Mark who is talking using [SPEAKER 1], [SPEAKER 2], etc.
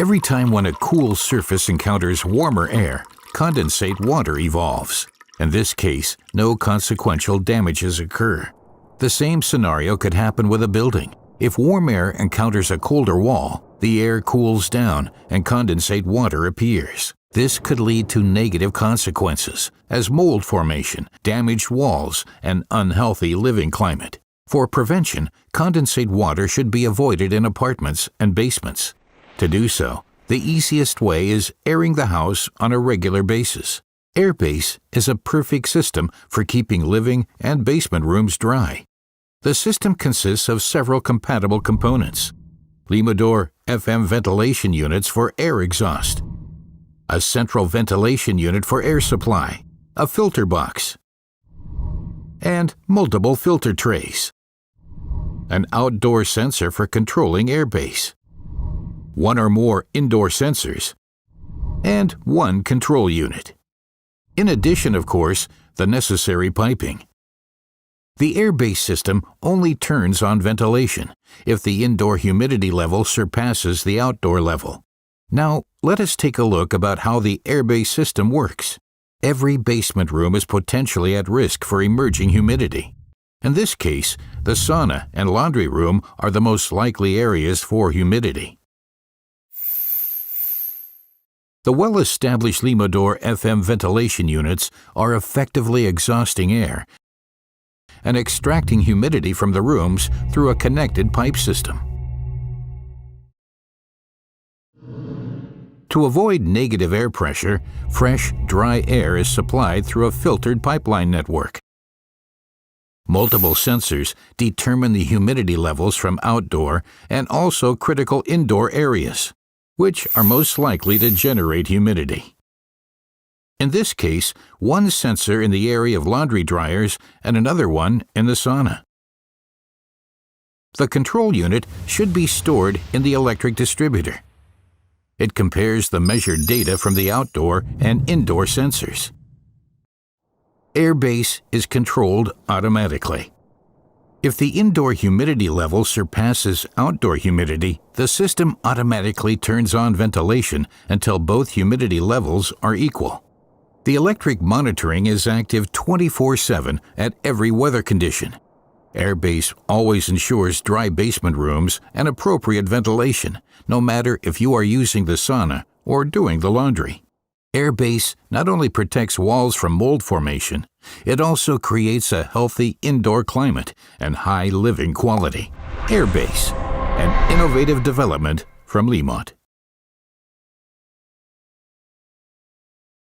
[SPEAKER 1] Every time when a cool surface encounters warmer air, condensate water evolves. In this case, no consequential damages occur. The same scenario could happen with a building. If warm air encounters a colder wall, the air cools down and condensate water appears. This could lead to negative consequences, as mold formation, damaged walls, and unhealthy living climate. For prevention, condensate water should be avoided in apartments and basements. To do so, the easiest way is airing the house on a regular basis. AirBase is a perfect system for keeping living and basement rooms dry. The system consists of several compatible components: Limodor FM ventilation units for air exhaust, a central ventilation unit for air supply, a filter box, and multiple filter trays, an outdoor sensor for controlling AirBase, one or more indoor sensors, and one control unit. In addition, of course, the necessary piping. The AirBase system only turns on ventilation if the indoor humidity level surpasses the outdoor level. Now, let us take a look about how the AirBase system works. Every basement room is potentially at risk for emerging humidity. In this case, the sauna and laundry room are the most likely areas for humidity. The well-established Limodor FM ventilation units are effectively exhausting air and extracting humidity from the rooms through a connected pipe system. To avoid negative air pressure, fresh, dry air is supplied through a filtered pipeline network. Multiple sensors determine the humidity levels from outdoor and also critical indoor areas, which are most likely to generate humidity. In this case, one sensor in the area of laundry dryers and another one in the sauna. The control unit should be stored in the electric distributor. It compares the measured data from the outdoor and indoor sensors. AirBase is controlled automatically. If the indoor humidity level surpasses outdoor humidity, the system automatically turns on ventilation until both humidity levels are equal. The electric monitoring is active 24/7 at every weather condition. AirBase always ensures dry basement rooms and appropriate ventilation, no matter if you are using the sauna or doing the laundry. AirBase not only protects walls from mold formation, it also creates a healthy indoor climate and high living quality. AirBase, an innovative development from Limodor.